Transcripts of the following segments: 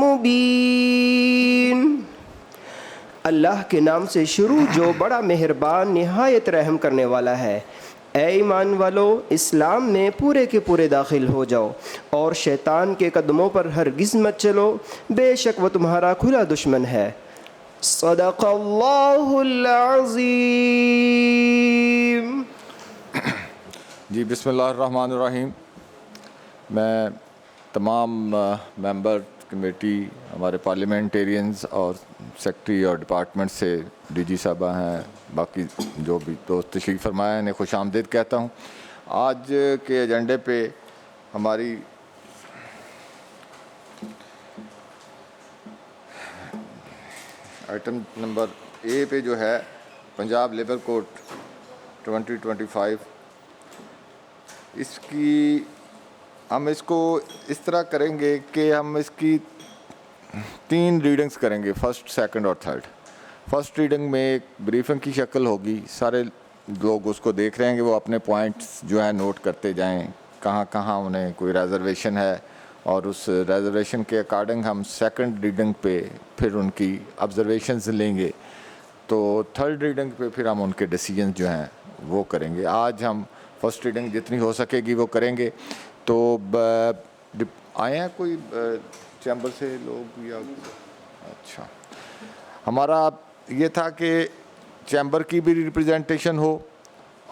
मुबीन। अल्लाह के नाम से शुरू जो बड़ा मेहरबान निहायत रहम करने वाला है। ऐ ईमान वालो, इस्लाम में पूरे के पूरे दाखिल हो जाओ और शैतान के कदमों पर हरगिज़ मत चलो, बेशक वो तुम्हारा खुला दुश्मन है। सदक़ल्लाहुल अज़ीम। जी बिस्मिल्लाहिर्रहमानिर्रहीम। मैं तमाम मेंबर कमेटी, हमारे पार्लियामेंटेरियंस और सेक्रेटरी और डिपार्टमेंट से डीजी साहबा हैं, बाकी जो भी दोस्त तशरीफ़ फरमाए ने खुश आमदीद कहता हूँ। आज के एजेंडे पे हमारी आइटम नंबर ए पे जो है पंजाब लेबर कोड 2025, इसकी हम इसको इस तरह करेंगे कि हम इसकी 3 रीडिंग्स करेंगे, फर्स्ट, सेकंड और थर्ड। फर्स्ट रीडिंग में एक ब्रीफिंग की शक्ल होगी, सारे लोग उसको देख रहे हैं कि वो अपने पॉइंट्स जो है नोट करते जाएं, कहाँ कहाँ उन्हें कोई रिजर्वेशन है, और उस रिजर्वेशन के अकॉर्डिंग हम सेकंड रीडिंग पे फिर उनकी ऑब्जर्वेशंस लेंगे। तो थर्ड रीडिंग पे फिर हम उनके डिसीजन जो हैं वो करेंगे। आज हम फर्स्ट रीडिंग जितनी हो सकेगी वो करेंगे। तो आए हैं कोई चैम्बर से लोग या? अच्छा, हमारा ये था कि चैम्बर की भी रिप्रेजेंटेशन हो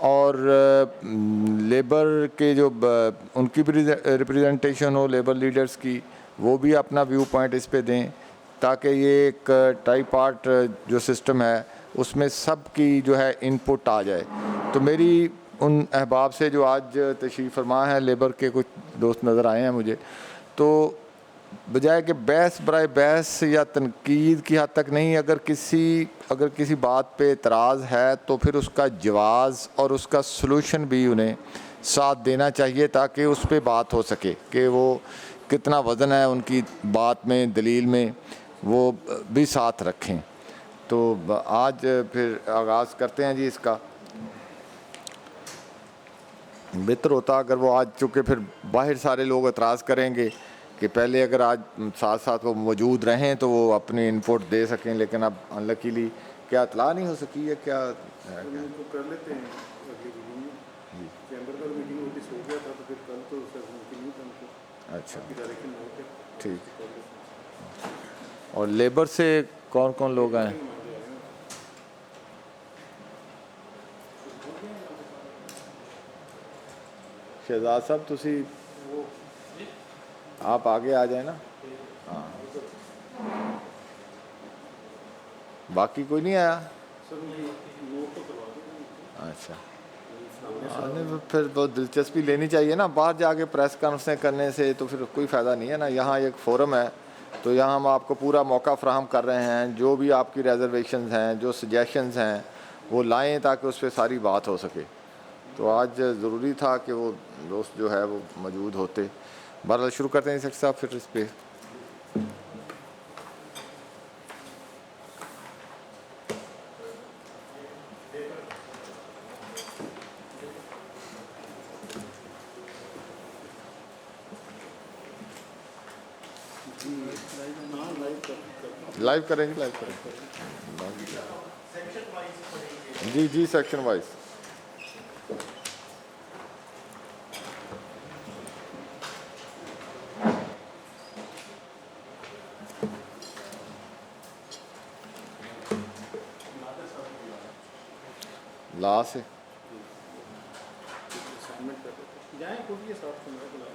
और लेबर के जो उनकी भी रिप्रेजेंटेशन हो, लेबर लीडर्स की, वो भी अपना व्यू पॉइंट इस पे दें, ताकि ये एक ट्राई पार्ट जो सिस्टम है उसमें सब की जो है इनपुट आ जाए। तो मेरी उन अहबाब से जो आज तशरीफ़ फरमा है, लेबर के कुछ दोस्त नज़र आए हैं मुझे, तो बजाय कि बहस बराए बहस या तनकीद की हद तक नहीं, अगर किसी बात पे एतराज़ है तो फिर उसका जवाज़ और उसका सलूशन भी उन्हें साथ देना चाहिए, ताकि उस पर बात हो सके कि वो कितना वज़न है उनकी बात में, दलील में, वो भी साथ रखें। तो आज फिर आगाज़ करते हैं जी इसका। बेहतर होता अगर वो आज, चूँकि फिर बाहर सारे लोग एतराज़ करेंगे कि पहले अगर आज साथ साथ वो मौजूद रहें तो वो अपनी इनपुट दे सकें, लेकिन अब अनलकीली क्या इतला नहीं हो सकी है क्या? तो कर लेते हैं अगली मीटिंग में। चैम्बर का मीटिंग नोटिस हो गया था, तो फिर कल तो सर मुमकिन नहीं था उनको। अच्छा, डायरेक्शन हो गया, ठीक। और लेबर से कौन कौन लोग आए? शहजाद साहब तुसी आप आगे आ जाए ना। हाँ, बाकी कोई नहीं आया? अच्छा, नहीं फिर बहुत दिलचस्पी लेनी चाहिए ना, बाहर जाके प्रेस कॉन्फ्रेंस करने से तो फिर कोई फ़ायदा नहीं है ना। यहाँ एक फोरम है, तो यहाँ हम आपको पूरा मौका फ्राहम कर रहे हैं, जो भी आपकी रिजर्वेशंस हैं, जो सजेशंस हैं, वो लाएं ताकि उस पर सारी बात हो सके। तो आज ज़रूरी था कि वो दोस्त जो है वो मौजूद होते। बहरहाल शुरू करते हैं सेक्रेटरी साहब फिर इस पर। लाइव करेंगे जी जी, सेक्शन वाइज। ला से जाए खुद ये साथ सुना बुला।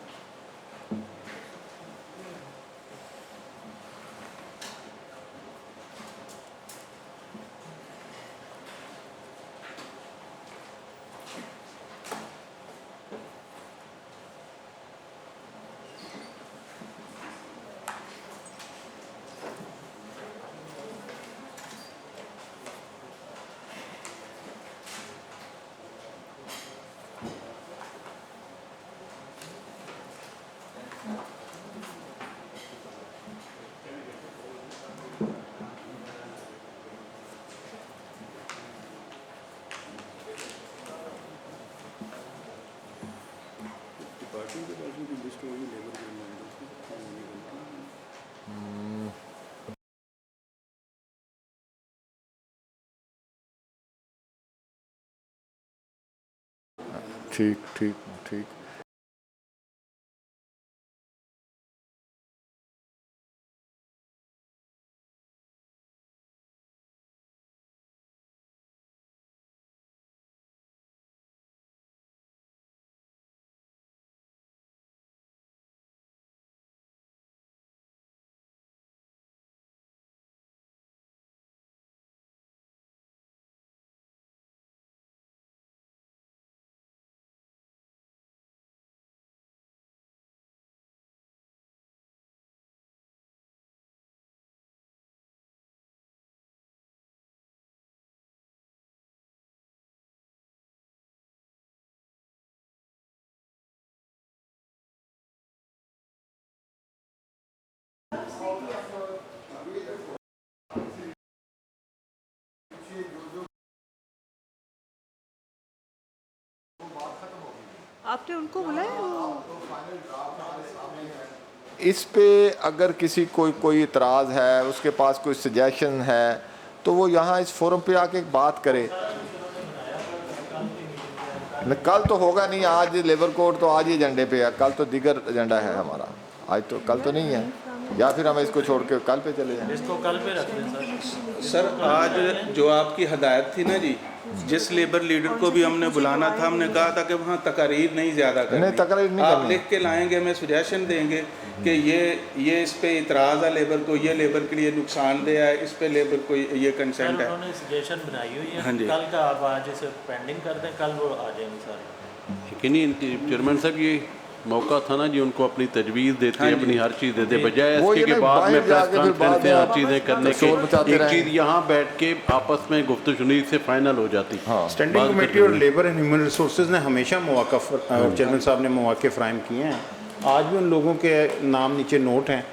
उनके पास भी कोई लिस्ट होगी लेबर के मेंबर्स की तो वो निकलती है। ठीक ठीक ठीक। आपने उनको बुलाया इस पे अगर किसी कोई इतराज़ है, उसके पास कोई सजेशन है, तो वो यहाँ इस फोरम पे आके बात करे। कल तो होगा नहीं, आज लेबर कोड तो आज ही एजेंडे पे है, कल तो दीगर एजेंडा है हमारा, आज तो कल तो नहीं है। या फिर हम इसको छोड़ के कल पे चले जाएं। इसको कल पे रख दें सर। आज जो आपकी हदायत थी ना जी, जिस लेबर लीडर को भी हमने बुलाना था, हमने कहा था कि वहाँ तकरीर नहीं ज़्यादा करनी, नहीं तकरीर नहीं आप करनी। लिख के लाएंगे, मैं सुजेशन देंगे कि ये इस पे इतराज़ है लेबर को, ये लेबर के लिए नुकसानदेह है, इस पे लेबर को ये कंसेंट है। उन्होंने सजेशन बनाई हुई है। हाँ जी। कल का आप आज इसे पेंडिंग कर दें, कल वो आ जाएंगे सारे। कि नहीं चेयरमैन साहब, ये मौका था ना जी, उनको अपनी तजवीज़ देते, हाँ जी। अपनी हर चीज़ देते, बजाय वो इसके ये के ना बाद में बाहर प्रेस जाके फिर बाद कॉन्फ्रेंस में हर आप चीज़ें करने शोर के मचाते एक रहें। चीज़ यहाँ बैठ के आपस में गुफ्तगू से फाइनल हो जाती। हाँ। स्टैंडिंग बात कमेटी करते और हैं। लेबर एंड ह्यूमन रिसोर्सेज ने हमेशा मौका चेयरमैन साहब ने मौके फ्राहम किए हैं। आज भी उन लोगों के नाम नीचे नोट हैं,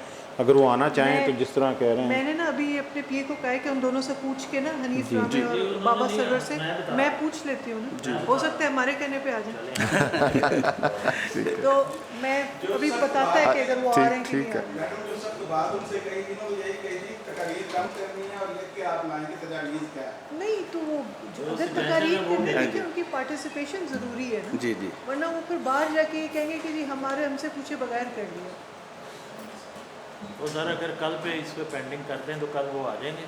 अगर वो आना चाहें तो जिस तरह कह रहे हैं। मैंने ना अभी अपने पीए को कहा है कि उन दोनों से पूछ के ना, हनीफ रामी और बाबा सरवर से मैं पूछ लेती हूँ ना, हो सकता है हमारे कहने पे आ जाए। तो मैं अभी बताता है कि अगर वो आ रहे हैं कि ठीक नहीं आ है। रहे हैं। नहीं तो वो अगर तकरीर करने देखिए, उनकी पार्टिसिपेशन ज़रूरी है ना जी जी। वरना वो फिर बाहर जाके ये कहेंगे कि जी हमसे पूछे बगैर कर लिया। वो सर अगर कल पे इस पे पेंडिंग कर दें तो कल वो आ जाएंगे,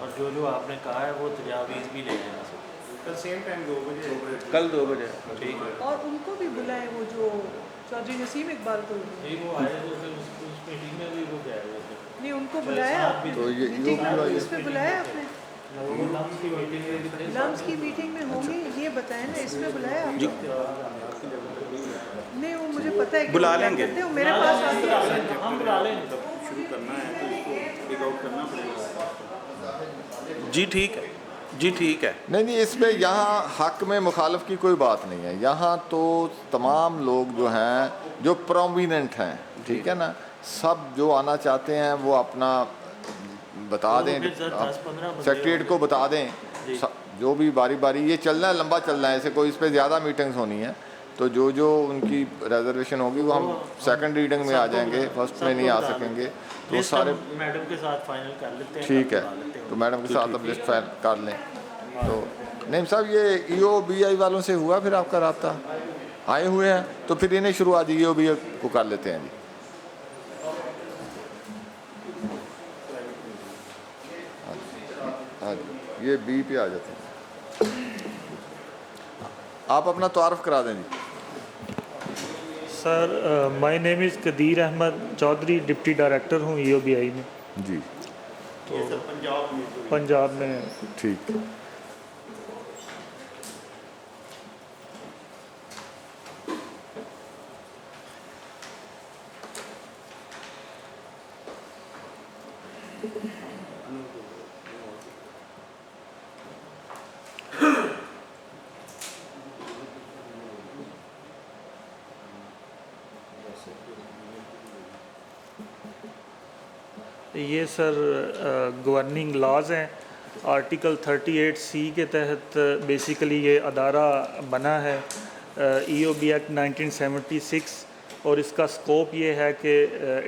और जो आपने कहा है वो तजावीज़ भी ले जाएंगे। कल सेम टाइम 2 बजे कल 2 बजे ठीक है। और उनको भी बुलाएं, वो जो चौधरी नसीम इकबाल को भी। नहीं वो आए तो फिर उस मीटिंग में भी वो कह रहे थे। नहीं उनको बुलाया आपने, तो ये मीटिंग इस पे बुलाया आपने, वो लम्स की मीटिंग में भी थे। लम्स की मीटिंग में होंगे, ये बताएं ना, इसमें बुलाया आपने? नहीं वो मुझे पता है कि बुला वो क्या लेंगे। करते हैं, वो मेरे पास आके हम बुला लेंगे तब। शुरू करना है तो इसको टेक आउट करना पड़ेगा। जी ठीक है, जी ठीक है। नहीं इसमें यहाँ हक में मुखालफ की कोई बात नहीं है। यहाँ तो तमाम लोग जो हैं जो प्रोमिनेंट हैं, ठीक है ना, सब जो आना चाहते हैं वो अपना बता तो दें, फिर सर 10-15 बंदे सेक्रेटरीट को बता दें। जो भी बारी बारी ये चलना है, लंबा चलना है, ऐसे कोई इस पर ज़्यादा मीटिंग्स होनी है, तो जो उनकी रिजर्वेशन होगी वो हम सेकंड रीडिंग में आ जाएंगे, फर्स्ट में नहीं आ सकेंगे। तो लिस्ट सारे हम मैडम के साथ फाइनल कर लेते हैं। ठीक कल है, बुला लेते हैं। तो मैडम के साथ अब लिस्ट फाइल कर लें। तो नहीं साहब, ये EOBI वालों से हुआ फिर आपका राब्ता? आए हुए हैं तो फिर इन्हें शुरू आज EOBI को कर लेते हैं जी। हाँ जी, ये B पे आ जाते हैं। आप अपना तारुफ करा दें जी। Sir my name is Qadeer Ahmad Chaudhry, deputy director हूँ EOBI में। जी तो पंजाब में। ठीक। ये सर गवर्निंग लॉज हैं, आर्टिकल 38C के तहत बेसिकली ये अदारा बना है। EOB एक्ट 1976 और इसका स्कोप ये है कि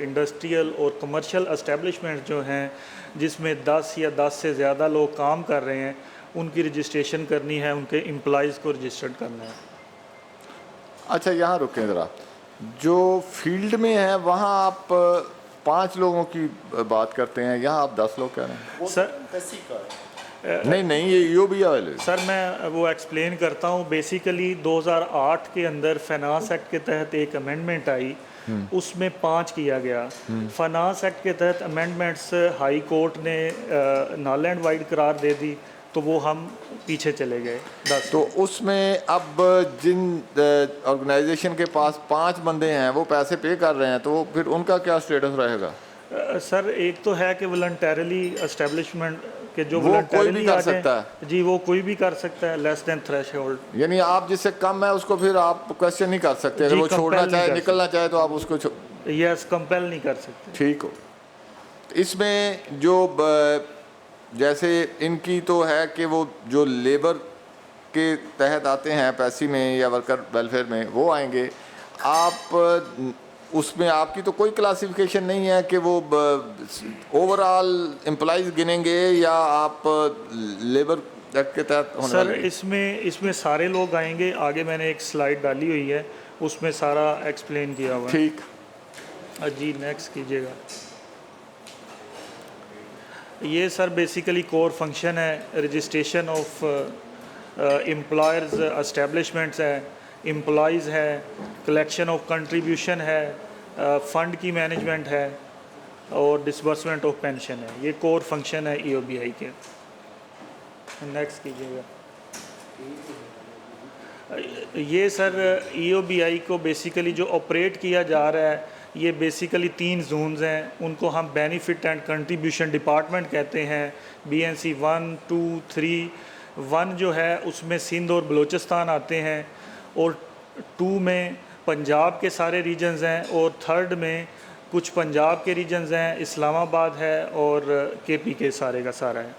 इंडस्ट्रियल और कमर्शियल एस्टेब्लिशमेंट जो हैं जिसमें 10 या 10 से ज़्यादा लोग काम कर रहे हैं उनकी रजिस्ट्रेशन करनी है, उनके एम्प्लॉइज़ को रजिस्टर्ड करना है। अच्छा, यहाँ रुकें ज़रा। जो फील्ड में है वहाँ आप 5 लोगों की बात करते हैं, यहाँ आप 10 लोग कह रहे हैं। सर नहीं, ये ईओबी वाले। सर मैं वो एक्सप्लेन करता हूँ। बेसिकली 2008 के अंदर फाइनेंस एक्ट के तहत एक अमेंडमेंट आई, उसमें 5 किया गया। फाइनेंस एक्ट के तहत अमेंडमेंट्स हाई कोर्ट ने नल एंड वाइड करार दे दी, तो वो हम पीछे चले गए 10। तो उसमें अब जिन ऑर्गेनाइजेशन के पास 5 बंदे हैं वो पैसे पे कर रहे हैं, तो फिर उनका क्या स्टेटस रहेगा? सर एक तो है कि वॉलंटरली एस्टेब्लिशमेंट के जो वो कोई भी voluntarily कर आ जाए- सकता है। जी वो कोई भी कर सकता है, लेस देन थ्रेशोल्ड। यानी आप जिससे कम है उसको फिर आप क्वेश्चन नहीं कर सकते, अगर जी, वो छोड़ना compel नहीं चाहे, कर निकलना चाहे तो आप उसको यस कंपेल नहीं कर सकते। ठीक हो। इसमें जो जैसे इनकी तो है कि वो जो लेबर के तहत आते हैं पैसी में या वर्कर वेलफेयर में वो आएंगे, आप उसमें आपकी तो कोई क्लासिफिकेशन नहीं है कि वो ओवरऑल एम्प्लॉइज गिनेंगे या आप लेबर एक्ट के तहत होने सर वाले? इसमें सारे लोग आएंगे। आगे मैंने एक स्लाइड डाली हुई है, उसमें सारा एक्सप्लेन किया हुआ है। ठीक। जी नेक्स्ट कीजिएगा। ये सर बेसिकली कोर फंक्शन है। रजिस्ट्रेशन ऑफ एम्प्लॉयर्स एस्टेब्लिशमेंट्स है, एम्प्लॉइज़ है, कलेक्शन ऑफ कंट्रीब्यूशन है, फ़ंड की मैनेजमेंट है और डिसबर्समेंट ऑफ पेंशन है। ये कोर फंक्शन है EOBI के। नेक्स्ट कीजिएगा। ये सर EOBI को बेसिकली जो ऑपरेट किया जा रहा है, ये बेसिकली 3 जोन्स हैं, उनको हम बेनिफिट एंड कंट्रीब्यूशन डिपार्टमेंट कहते हैं। BNC 1, 2, 3। 1 जो है उसमें सिंध और बलूचिस्तान आते हैं, और 2 में पंजाब के सारे रीजन्स हैं, और 3rd में कुछ पंजाब के रीजन्स हैं, इस्लामाबाद है और KP के सारे का सारा है।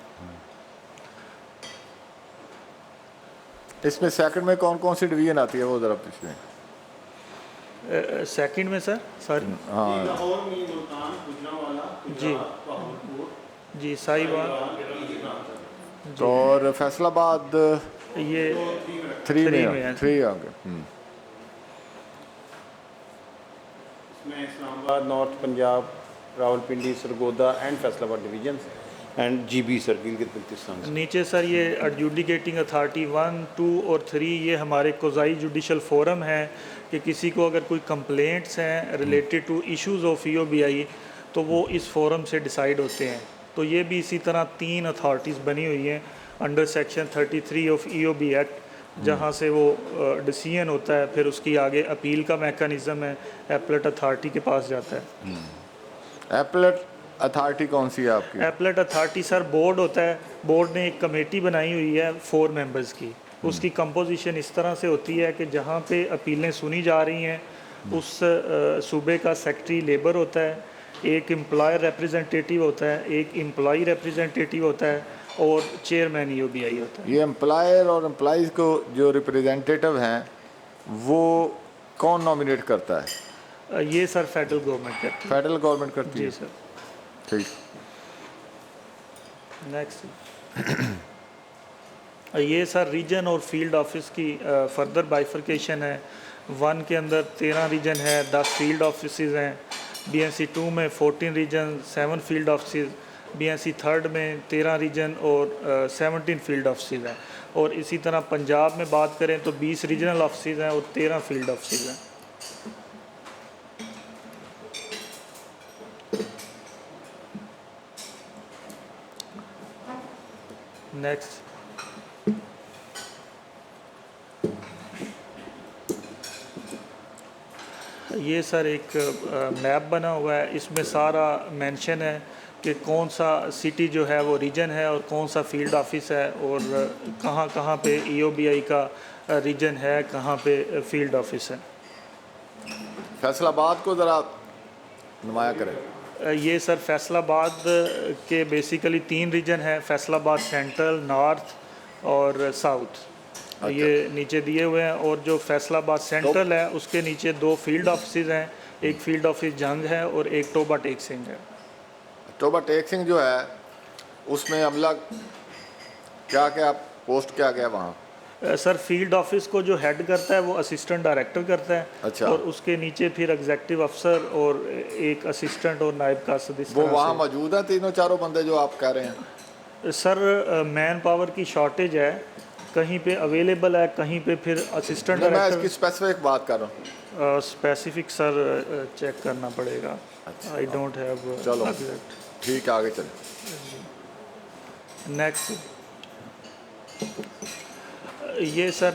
इसमें सेकंड में कौन कौन सी डिवीजन आती है वो ज़रा पूछें। सेकंड में सर हाँ जी साहिबान और फैसलाबाद ये 3 में में है। 3 आगे। इसमें Islamabad, north Punjab, Rawalpindi, Sargodha and Faisalabad division and GB sir Gilgit-Baltistan. नीचे सर ये एडजुडिकेटिंग अथॉरिटी 1, 2 और 3 ये हमारे कोज़ाई जुडिशल फोरम है कि किसी को अगर कोई कंप्लेंट्स हैं related to issues of EOBI तो वो इस फोरम से डिसाइड होते हैं। तो ये भी इसी तरह 3 अथॉरिटीज़ बनी हुई हैं under section 33 of EOB act, जहाँ से वो डिसीजन होता है, फिर उसकी आगे अपील का मैकेनिज़्म है, एपलेट अथॉरिटी के पास जाता है। एपलेट अथॉरिटी कौन सी है आपकी? एपलेट अथॉरिटी सर बोर्ड होता है। बोर्ड ने एक कमेटी बनाई हुई है 4 मेंबर्स की। उसकी कंपोजिशन इस तरह से होती है कि जहाँ पे अपीलें सुनी जा रही हैं उस सूबे का सेक्रेटरी लेबर होता है, एक एम्प्लॉयर रिप्रेजेंटेटिव होता है, एक एम्प्लॉई रिप्रेजेंटेटिव होता है और चेयरमैन EOBI होता है। ये एम्प्लॉयर और एम्प्लॉइज़ को जो रिप्रेजेंटेटिव हैं वो कौन नॉमिनेट करता है? ये सर फेडरल गवर्नमेंट करती है। फेडरल गवर्नमेंट करती है। जी सर। ठीक। नेक्स्ट ये सर रीजन और फील्ड ऑफिस की फर्दर बाइफर्केशन है। 1 के अंदर 13 रीजन है, 10 फील्ड ऑफिसेज हैं। BNC 2 में 14 reason, 7 field offices. BNC 3rd में 13 रीजन और 17 फील्ड ऑफिसेज हैं। और इसी तरह पंजाब में बात करें तो 20 रीजनल ऑफिसेज हैं और 13 फील्ड ऑफिसेज हैं। नेक्स्ट ये सर एक मैप बना हुआ है, इसमें सारा मेंशन है कि कौन सा सिटी जो है वो रीजन है और कौन सा फील्ड ऑफिस है और कहाँ कहाँ पे EOBI का रीजन है, कहाँ पे फील्ड ऑफिस है। फैसलाबाद को ज़रा नुमाया करें। ये सर फैसलाबाद के बेसिकली 3 रीजन है, फैसलाबाद सेंट्रल, नॉर्थ और साउथ। ये नीचे दिए हुए हैं। और जो फैसलाबाद सेंट्रल है उसके नीचे 2 फील्ड ऑफिस हैं, एक फील्ड ऑफिस जंग है और एक टोबा टेक सिंह है। टोबा टेक सिंह जो है उसमें अमला क्या क्या पोस्ट क्या क्या वहाँ? सर फील्ड ऑफिस को जो हेड करता है वो असिस्टेंट डायरेक्टर करता है। अच्छा। और उसके नीचे फिर एग्जीक्यूटिव अफसर और एक असिस्टेंट और नायब कासद। इस वो तरह वहाँ से। मौजूद हैं तीनों चारों बंदे जो आप कह रहे हैं? सर मैन पावर की शॉर्टेज है, कहीं पे अवेलेबल है, कहीं पे फिर असिस्टेंट मैं इसकी डायरेक्टर। स्पेसिफिक बात कर रहा हूँ। स्पेसिफिक सर चेक करना पड़ेगा। I don't have. चलो ठीक है, आगे चलें। नेक्स्ट ये सर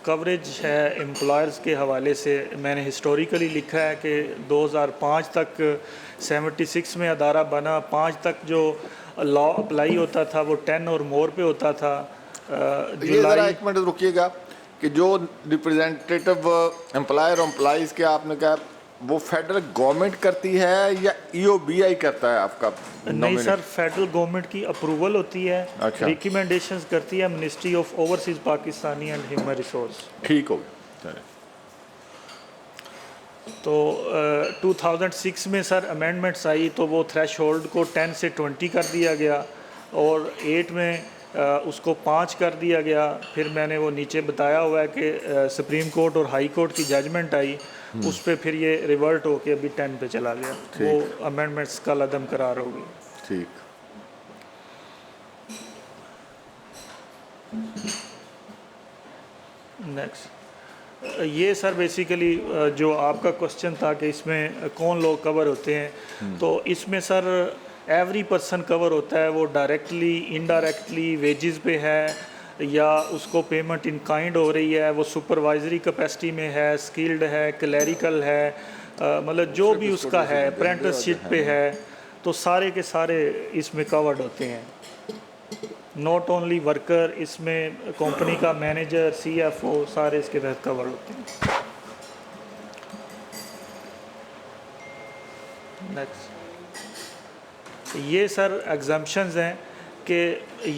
कवरेज है एम्प्लॉयर्स के हवाले से। मैंने हिस्टोरिकली लिखा है कि 2005 तक 76 में अदारा बना, 5 तक जो लॉ अप्लाई होता था वो 10 और मोर पे होता था। ये ज़रा एक मिनट रुकिएगा कि जो रिप्रेजेंटेटिव एम्प्लॉयर और एम्प्लॉइज़ के आपने कहा वो फेडरल गवर्नमेंट करती है या EOBI करता है आपका? नहीं सर, फेडरल गवर्नमेंट की अप्रूवल होती है। अच्छा। रिकमेंडेशंस करती है ministry of overseas Pakistani and human resource. ठीक हो गया। तो 2006 में सर अमेंडमेंट्स आई तो वो थ्रेश होल्ड को 10 से 20 कर दिया गया और 8 में उसको 5 कर दिया गया। फिर मैंने वो नीचे बताया हुआ है कि सुप्रीम कोर्ट और हाई कोर्ट की जजमेंट आई, उस पर फिर ये रिवर्ट होके अभी 10 पे चला गया। वो अमेंडमेंट्स कल अदम करार होगी। ठीक। नेक्स्ट ये सर बेसिकली जो आपका क्वेश्चन था कि इसमें कौन लोग कवर होते हैं, तो इसमें सर एवरी पर्सन कवर होता है। वो डायरेक्टली इनडायरेक्टली वेजेस पे है या उसको पेमेंट इन काइंड हो रही है, वो सुपरवाइजरी कैपेसिटी में है, स्किल्ड है, क्लैरिकल है, मतलब जो भी उसका है, अप्रेंटिसशिप पे है, तो सारे के सारे इसमें कवर्ड होते हैं। नॉट ओनली वर्कर, इसमें कंपनी का मैनेजर, CFO सारे इसके तहत कवर होते हैं। नेक्स्ट ये सर एग्जम्पशंस हैं कि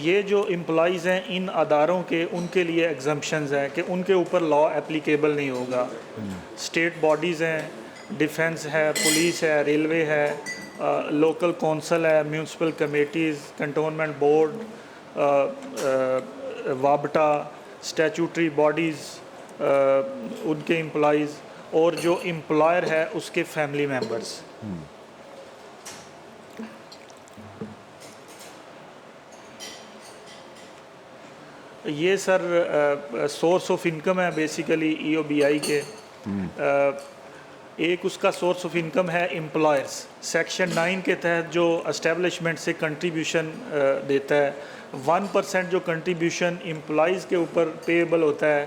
ये जो एम्प्लॉइज़ हैं इन अदारों के, उनके लिए एग्जम्पशंस हैं कि उनके ऊपर लॉ एप्लीकेबल नहीं होगा। स्टेट बॉडीज़ हैं, डिफेंस है, पुलिस है, रेलवे है, लोकल कौंसल है, म्यूनसिपल कमेटीज़, कंटोनमेंट बोर्ड, वाबटा, स्टैचूटरी बॉडीज़, उनके एम्प्लॉइज़ और जो एम्प्लॉयर है उसके फैमिली मेम्बर्स। ये सर सोर्स ऑफ इनकम है बेसिकली EOBI के। एक उसका सोर्स ऑफ इनकम है एम्प्लॉयर्स, सेक्शन 9 के तहत जो एस्टेब्लिशमेंट से कंट्रीब्यूशन देता है। 1% जो कंट्रीब्यूशन एम्प्लॉइज़ के ऊपर पेएबल होता है,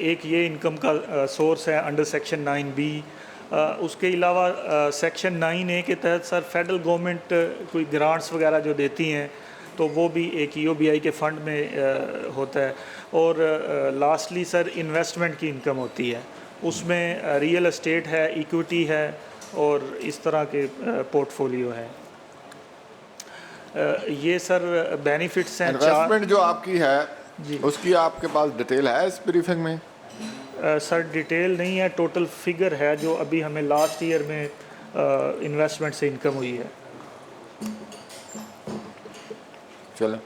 एक ये इनकम का सोर्स है अंडर सेक्शन 9B। उसके अलावा सेक्शन 9A के तहत सर फेडरल गवर्नमेंट कोई ग्रांट्स वगैरह जो देती हैं तो वो भी एक EOBI के फ़ंड में होता है। और लास्टली सर इन्वेस्टमेंट की इनकम होती है, उसमें रियल एस्टेट है, इक्विटी है और इस तरह के पोर्टफोलियो है। ये सर बेनिफिट्स हैं। इन्वेस्टमेंट जो आपकी है उसकी आपके पास डिटेल है इस ब्रीफिंग में? सर डिटेल नहीं है, टोटल फिगर है जो अभी हमें लास्ट ईयर में इन्वेस्टमेंट से इनकम हुई है। चलो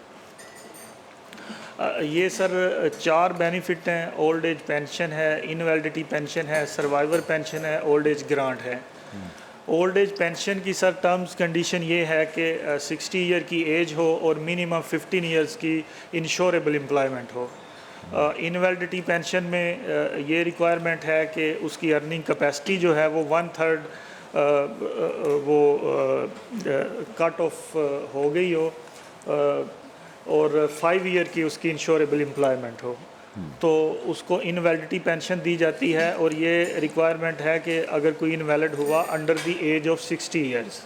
ये सर 4 बेनिफिट हैं। ओल्ड एज पेंशन है, इनवैलिडिटी पेंशन है, सर्वाइवर पेंशन है, ओल्ड एज ग्रांट है। ओल्ड एज पेंशन की सर टर्म्स कंडीशन ये है कि 60 ईयर की एज हो और मिनिमम 15 ईयर्स की इंश्योरेबल एम्प्लॉयमेंट हो। इनवैलिडिटी पेंशन में ये रिक्वायरमेंट है कि उसकी अर्निंग कैपेसिटी जो है वो 1/3 वो कट ऑफ हो गई हो और 5 ईयर की उसकी इंश्योरेबल एम्प्लॉयमेंट हो, तो उसको इनवैलिडिटी पेंशन दी जाती है। और ये रिक्वायरमेंट है कि अगर कोई इनवैलिड हुआ under the age of 60 years.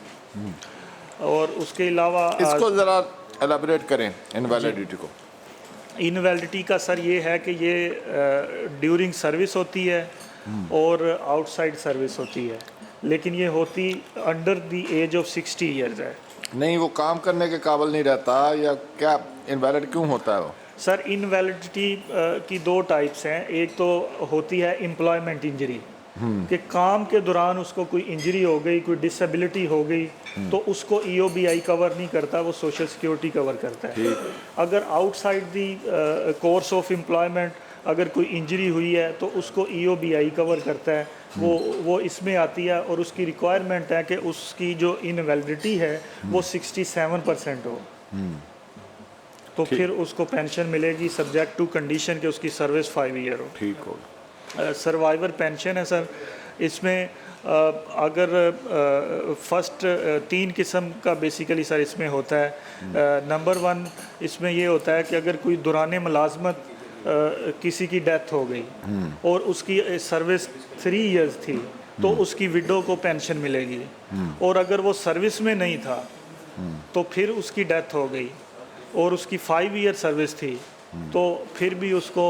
और उसके अलावा इसको ज़रा एलाबोरेट करें इनवैलिडिटी को। इनवैलिडिटी का सर ये है कि ये ड्यूरिंग सर्विस होती है और आउटसाइड सर्विस होती है, लेकिन ये होती under the age of 60 years है। नहीं, वो काम करने के काबिल नहीं रहता या क्या? इनवैलिड क्यों होता है वो? सर इनवैलिडिटी की दो टाइप्स हैं। एक तो होती है एम्प्लॉयमेंट इंजरी, कि काम के दौरान उसको कोई इंजरी हो गई, कोई डिसेबिलिटी हो गई, तो उसको EOBI कवर नहीं करता, वो सोशल सिक्योरिटी कवर करता है। अगर outside the course of employment अगर कोई इंजरी हुई है तो उसको EOBI कवर करता है, वो इसमें आती है। और उसकी रिक्वायरमेंट है कि उसकी जो इनवैलिडिटी है वो 67% हो, तो फिर उसको पेंशन मिलेगी सब्जेक्ट टू कंडीशन कि उसकी सर्विस 5 ईयर हो। ठीक हो। सर्वाइवर पेंशन है सर, इसमें अगर फर्स्ट 3 किस्म का बेसिकली सर इसमें होता है। नंबर 1 इसमें ये होता है कि अगर कोई दौरान मुलाजमत किसी की डेथ हो गई और उसकी सर्विस 3 इयर्स थी तो उसकी विडो को पेंशन मिलेगी। और अगर वो सर्विस में नहीं था तो फिर उसकी डेथ हो गई और उसकी 5 ईयर सर्विस थी तो फिर भी उसको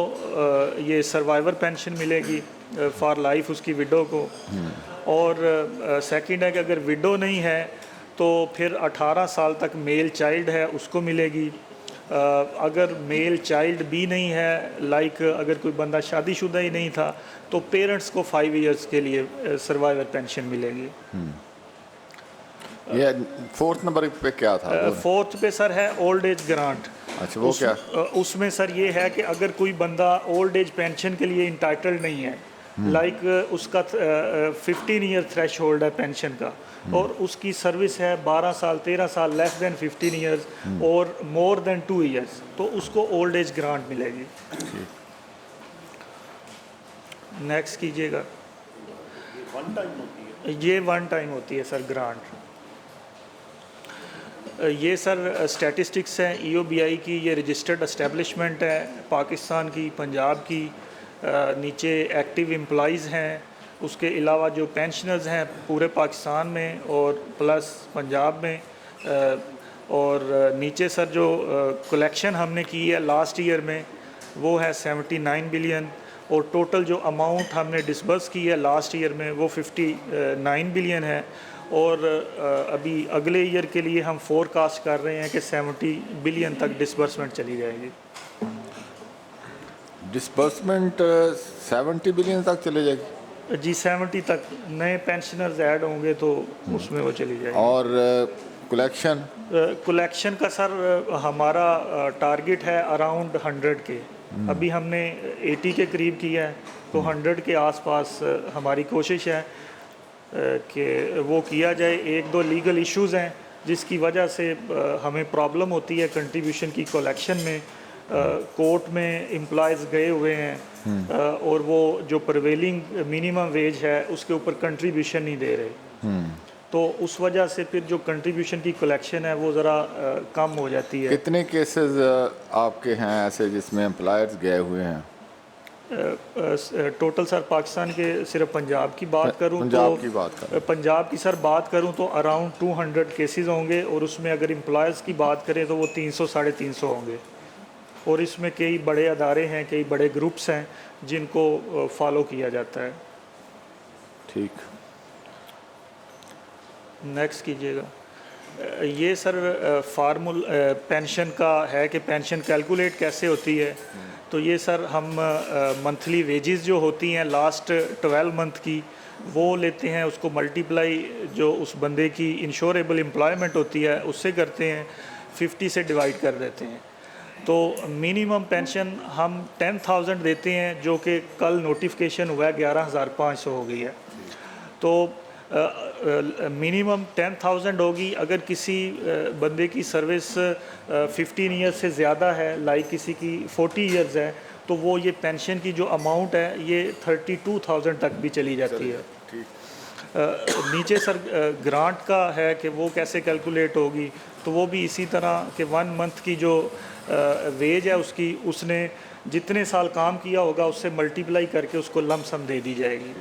ये सर्वाइवर पेंशन मिलेगी फॉर लाइफ उसकी विडो को। और सेकंड है कि अगर विडो नहीं है तो फिर 18 साल तक मेल चाइल्ड है उसको मिलेगी। अगर मेल चाइल्ड भी नहीं है, लाइक अगर कोई बंदा शादीशुदा ही नहीं था, तो पेरेंट्स को 5 इयर्स के लिए सर्वाइवर पेंशन मिलेगी। ये 4th नंबर पे क्या था? 4th पे सर है ओल्ड एज ग्रांट। अच्छा, वो क्या? उसमें सर ये है कि अगर कोई बंदा ओल्ड एज पेंशन के लिए इंटाइटल्ड नहीं है, लाइक उसका 15 ईयर थ्रेश होल्ड है पेंशन का और उसकी सर्विस है 12 साल 13 साल, लेस देन 15 ईयर्स और मोर देन 2 ईयर्स, तो उसको ओल्ड एज ग्रांट मिलेगी। नेक्स्ट कीजिएगा। ये 1 टाइम होती है सर ग्रांट। ये सर स्टैटिस्टिक्स हैं EOBI की, ये रजिस्टर्ड एस्टेब्लिशमेंट है पाकिस्तान की, पंजाब की। नीचे एक्टिव एम्प्लॉइज़ हैं, उसके अलावा जो पेंशनर्स हैं पूरे पाकिस्तान में और प्लस पंजाब में। और नीचे सर जो कलेक्शन हमने की है लास्ट ईयर में वो है 79 बिलियन और टोटल जो अमाउंट हमने डिसबर्स की है लास्ट ईयर में वो 59 बिलियन है। और अभी अगले ईयर के लिए हम फोरकास्ट कर रहे हैं कि 70 बिलियन तक डिसबर्समेंट चली जाएगी। डिसबर्समेंट 70 बिलियन तक चले जाएगी? जी 70 तक नए पेंशनर्स ऐड होंगे तो उसमें वो चली जाएगी। और कलेक्शन? कलेक्शन का सर हमारा टारगेट है अराउंड 100 के। अभी हमने 80 के करीब किया है, तो 100 के आसपास हमारी कोशिश है कि वो किया जाए। 1-2 लीगल इश्यूज़ हैं जिसकी वजह से हमें प्रॉब्लम होती है कंट्रीब्यूशन की कलेक्शन में। कोर्ट में एम्प्लॉयज़ गए हुए हैं और वो जो प्रिवेलिंग मिनिमम वेज है उसके ऊपर कंट्रीब्यूशन नहीं दे रहे, तो उस वजह से फिर जो कंट्रीब्यूशन की कलेक्शन है वो ज़रा कम हो जाती है। कितने केसेस आपके हैं ऐसे जिसमें एम्प्लॉयर्स गए हुए हैं? टोटल सर पाकिस्तान के सिर्फ पंजाब की बात करूं तो पंजाब की सर बात करूं तो अराउंड 200 केसेस होंगे और उसमें अगर एम्प्लॉयज़ की बात करें तो वो 300-350 होंगे। और इसमें कई बड़े अदारे हैं, कई बड़े ग्रुप्स हैं जिनको फॉलो किया जाता है। ठीक, नेक्स्ट कीजिएगा। ये सर पेंशन का है कि पेंशन कैलकुलेट कैसे होती है। तो ये सर हम मंथली वेजेस जो होती हैं लास्ट 12 मंथ की वो लेते हैं, उसको मल्टीप्लाई जो उस बंदे की इंश्योरेबल एम्प्लॉयमेंट होती है उससे करते हैं, 50 से डिवाइड कर देते हैं। तो मिनिमम पेंशन हम 10,000 देते हैं जो कि कल नोटिफिकेशन हुआ है 11,500 हो गई है। तो मिनिमम 10,000 होगी। अगर किसी बंदे की सर्विस 15 ईयर्स से ज़्यादा है, लाइक किसी की 40 ईयर्स है, तो वो ये पेंशन की जो अमाउंट है ये 32,000 तक भी चली जाती है। नीचे सर ग्रांट का है कि वो कैसे कैलकुलेट होगी, तो वो भी इसी तरह कि 1 मंथ की जो वेज है उसकी उसने जितने साल काम किया होगा उससे मल्टीप्लाई करके उसको लमसम दे दी जाएगी।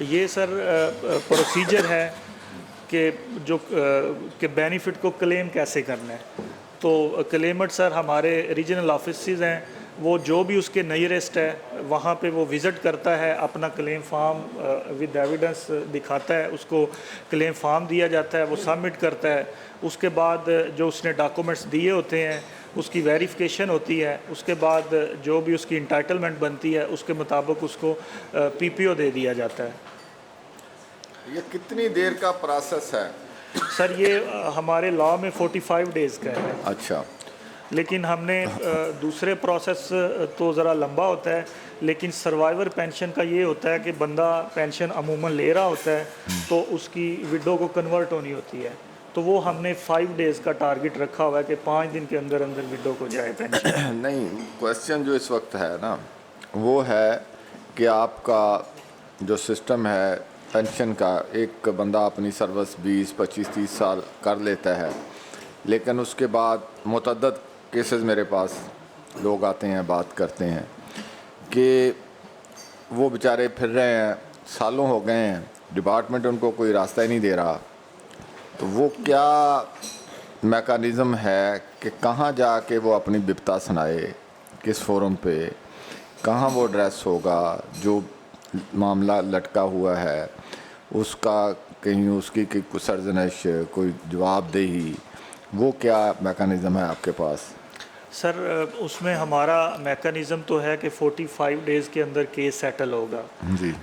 ये सर प्रोसीजर है कि जो कि बेनिफिट को क्लेम कैसे करना है। तो क्लेमट सर हमारे रीजनल ऑफिसेज हैं वो जो भी उसके नियरेस्ट है वहाँ पे वो विज़िट करता है, अपना क्लेम फार्म विद एविडेंस दिखाता है, उसको क्लेम फार्म दिया जाता है, वो सबमिट करता है। उसके बाद जो उसने डॉक्यूमेंट्स दिए होते हैं उसकी वेरिफिकेशन होती है, उसके बाद जो भी उसकी इंटाइटलमेंट बनती है उसके मुताबिक उसको पीपीओ दे दिया जाता है। ये कितनी देर का प्रोसेस है? सर ये हमारे लॉ में 45 डेज़ का है। अच्छा, लेकिन हमने दूसरे प्रोसेस तो ज़रा लंबा होता है, लेकिन सर्वाइवर पेंशन का ये होता है कि बंदा पेंशन अमूमन ले रहा होता है तो उसकी विडो को कन्वर्ट होनी होती है, तो वो हमने 5 डेज़ का टारगेट रखा हुआ है कि 5 दिन के अंदर अंदर विडो को जाए पेंशन। नहीं, क्वेश्चन जो इस वक्त है ना वो है कि आपका जो सिस्टम है पेंशन का, एक बंदा अपनी सर्विस 20, 25, 30 साल कर लेता है, लेकिन उसके बाद मुतअद्दद केसेस मेरे पास लोग आते हैं, बात करते हैं कि वो बेचारे फिर रहे हैं, सालों हो गए हैं, डिपार्टमेंट उनको कोई रास्ता ही नहीं दे रहा। तो वो क्या मैकेनिज़्म है कि कहाँ जाके वो अपनी बिपता सुनाए, किस फोरम पे, कहाँ वो एड्रेस होगा, जो मामला लटका हुआ है उसका कहीं उसकी कोई सरजनश, कोई जवाबदेही, वो क्या मैकेनिज़्म है आपके पास? सर उसमें हमारा मैकेनिज़्म तो है कि 45 डेज़ के अंदर केस सेटल होगा जी।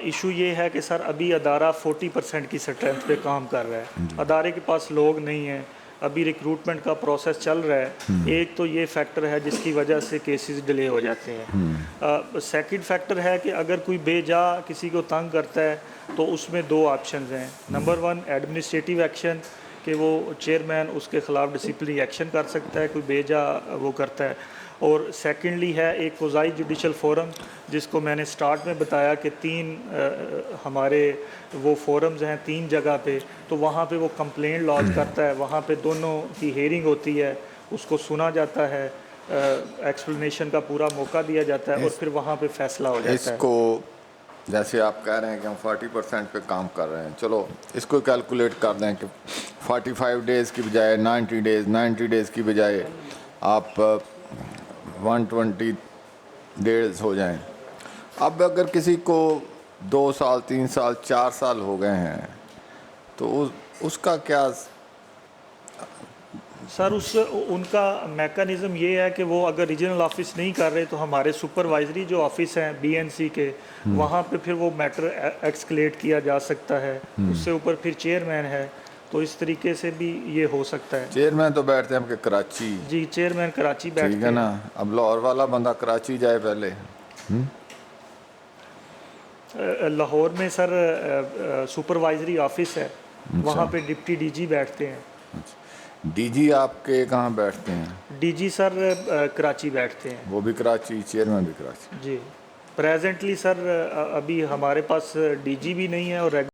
इशू ये है कि सर अभी अदारा 40% की स्ट्रेंथ पे काम कर रहा है, अदारे के पास लोग नहीं हैं, अभी रिक्रूटमेंट का प्रोसेस चल रहा है। एक तो ये फैक्टर है जिसकी वजह से केसेस डिले हो जाते हैं। सेकंड फैक्टर है कि अगर कोई बेजा किसी को तंग करता है तो उसमें 2 ऑप्शंस हैं। नंबर 1 एडमिनिस्ट्रेटिव एक्शन, कि वो चेयरमैन उसके ख़िलाफ़ डिसिप्लिनरी एक्शन कर सकता है कोई बेजा वो करता है, और सेकेंडली है एक कोज़ाई जुडिशल फोरम, जिसको मैंने स्टार्ट में बताया कि 3 हमारे वो फोरम्स हैं 3 जगह पे, तो वहाँ पे वो कंप्लेंट लॉन्च करता है, वहाँ पे दोनों की हेयरिंग होती है, उसको सुना जाता है, एक्सप्लेनेशन का पूरा मौका दिया जाता है और फिर वहाँ पे फैसला हो जाता है। इसको जैसे आप कह रहे हैं कि हम 40% पे काम कर रहे हैं, चलो इसको कैलकुलेट कर दें कि 45 डेज़ की बजाय 90 डेज़, 90 डेज़ की बजाय आप 120 डेज़ हो जाएं। अब अगर किसी को 2 साल, 3 साल, 4 साल हो गए हैं तो उसका क्या? सर उनका मैकेनिज़्म ये है कि वो अगर रीजनल ऑफिस नहीं कर रहे तो हमारे सुपरवाइजरी जो ऑफिस हैं बीएनसी के, वहाँ पे फिर वो मैटर एक्सकलेट किया जा सकता है, उससे ऊपर फिर चेयरमैन है, तो इस तरीके से भी ये हो सकता है। चेयरमैन तो बैठते हैं आपके कराची। जी, चेयरमैन कराची बैठते ठीक है ना। अब लाहौर वाला बंदा कराची जाए पहले। लाहौर में सर सुपरवाइजरी ऑफिस है, वहाँ पे डिप्टी डीजी बैठते हैं। डीजी आपके कहाँ बैठते हैं? डीजी सर कराची बैठते हैं। वो भी कराची, चेयरमैन भी कराची। जी, प्रेजेंटली सर अभी हमारे पास डीजी भी नहीं है और